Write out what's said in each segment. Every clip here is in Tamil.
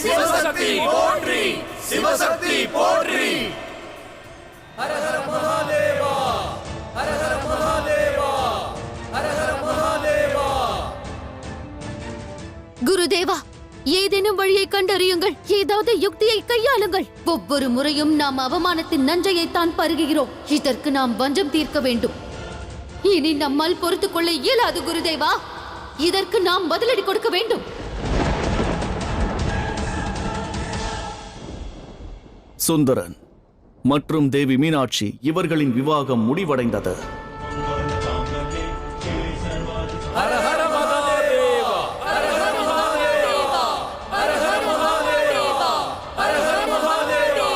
சிவசக்தி போற்றி, சிவசக்தி போற்றி. ஹர ஹர மகாதேவா, ஹர ஹர மகாதேவா, ஹர ஹர மகாதேவா. குருதேவா, ஏதேனும் வழியை கண்டறியுங்கள். ஏதாவது யுக்தியை கையாளுங்கள். ஒவ்வொரு முறையும் நாம் அவமானத்தின் நஞ்சையைத்தான் பருகுகிறோம். இதற்கு நாம் வஞ்சம் தீர்க்க வேண்டும். இனி நம்மால் பொறுத்துக் கொள்ள இயலாது குருதேவா. இதற்கு நாம் பதிலடி கொடுக்க வேண்டும். சுந்தரன் மற்றும் தேவி மீனாட்சி இவர்களின் விவாகம் முடிவடைந்தது. ஹர ஹர மகாதேவா, ஹர ஹர மகாதேவா, ஹர ஹர மகாதேவா, ஹர ஹர மகாதேவா,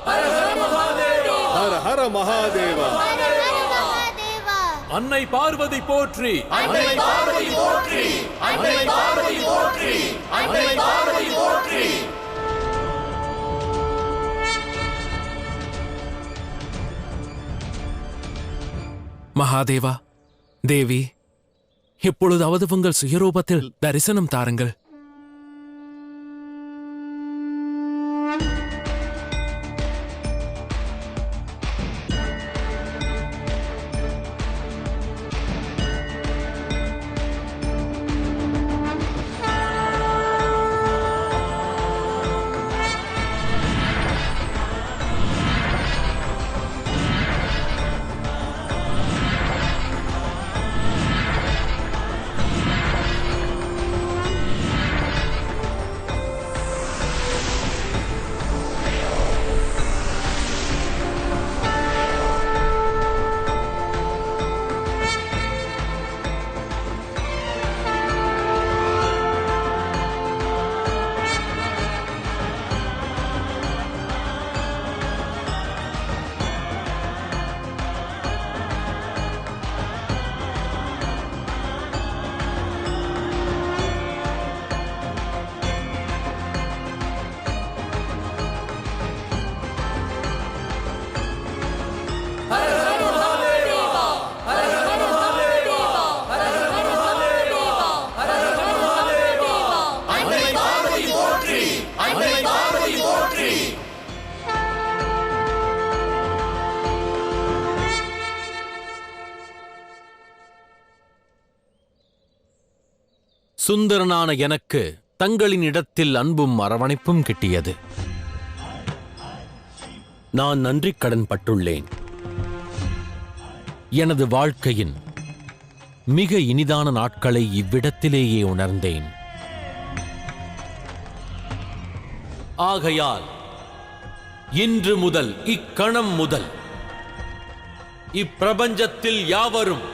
ஹர ஹர மகாதேவா, ஹர ஹர மகாதேவா. அன்னை பார்வதி போற்றி, அன்னை பார்வதி போற்றி, அன்னை பார்வதி போற்றி, அன்னை பார்வதி போற்றி. மகாதேவா, தேவி, இப்பொழுதாவது உங்கள் சுயரூபத்தில் தரிசனம் தாருங்கள். சுந்தரனான எனக்கு தங்களின் இடத்தில் அன்பும் அரவணைப்பும் கிட்டியது. நான் நன்றி கடன் பட்டுள்ளேன். எனது வாழ்க்கையின் மிக இனிதான நாட்களை இவ்விடத்திலேயே உணர்ந்தேன். ஆகையால் இன்று முதல், இக்கணம் முதல், இப்பிரபஞ்சத்தில் யாவரும்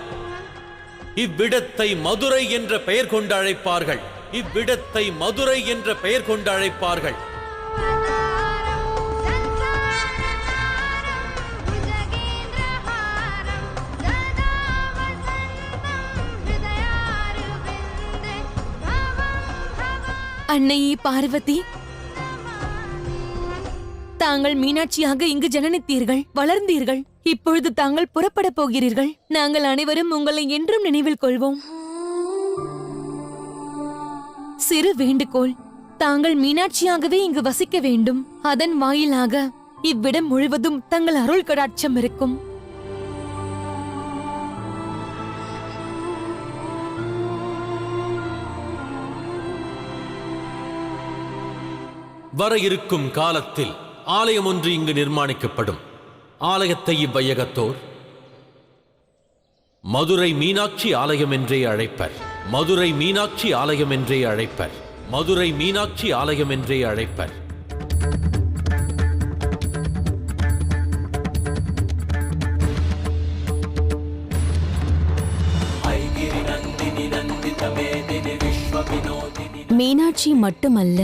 இவ்விடத்தை மதுரை என்ற பெயர் கொண்டு அழைப்பார்கள். இவ்விடத்தை மதுரை என்ற பெயர் கொண்டு அழைப்பார்கள். அன்னையே பார்வதி, தாங்கள் மீனாட்சியாக இங்கு ஜனனித்தீர்கள், வளர்ந்தீர்கள். இப்பொழுது தாங்கள் புறப்பட போகிறீர்கள். நாங்கள் அனைவரும் உங்களை என்றும் நினைவில் கொள்வோம். சிறு வேண்டுகோள், தாங்கள் மீனாட்சியாகவே இங்கு வசிக்க வேண்டும். அதன் வாயிலாக இவ்விடம் முழுவதும் தங்கள் அருள் கடாட்சம் இருக்கும். வர இருக்கும் காலத்தில் ஆலயம் ஒன்று இங்கு நிர்மாணிக்கப்படும். ஆலயத்தை இவ்வையகத்தோர் மதுரை மீனாட்சி ஆலயம் என்றே அழைப்பர். மதுரை மீனாட்சி ஆலயம் என்றே அழைப்பர். மதுரை மீனாட்சி ஆலயம் என்றே அழைப்பர். மீனாட்சி மட்டுமல்ல,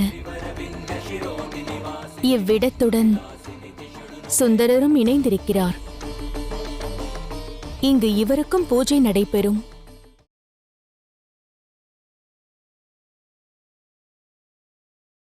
இவ்விடத்துடன் சுந்தரரும் இணைந்திருக்கிறார். இங்கு இவருக்கும் பூஜை நடைபெறும்.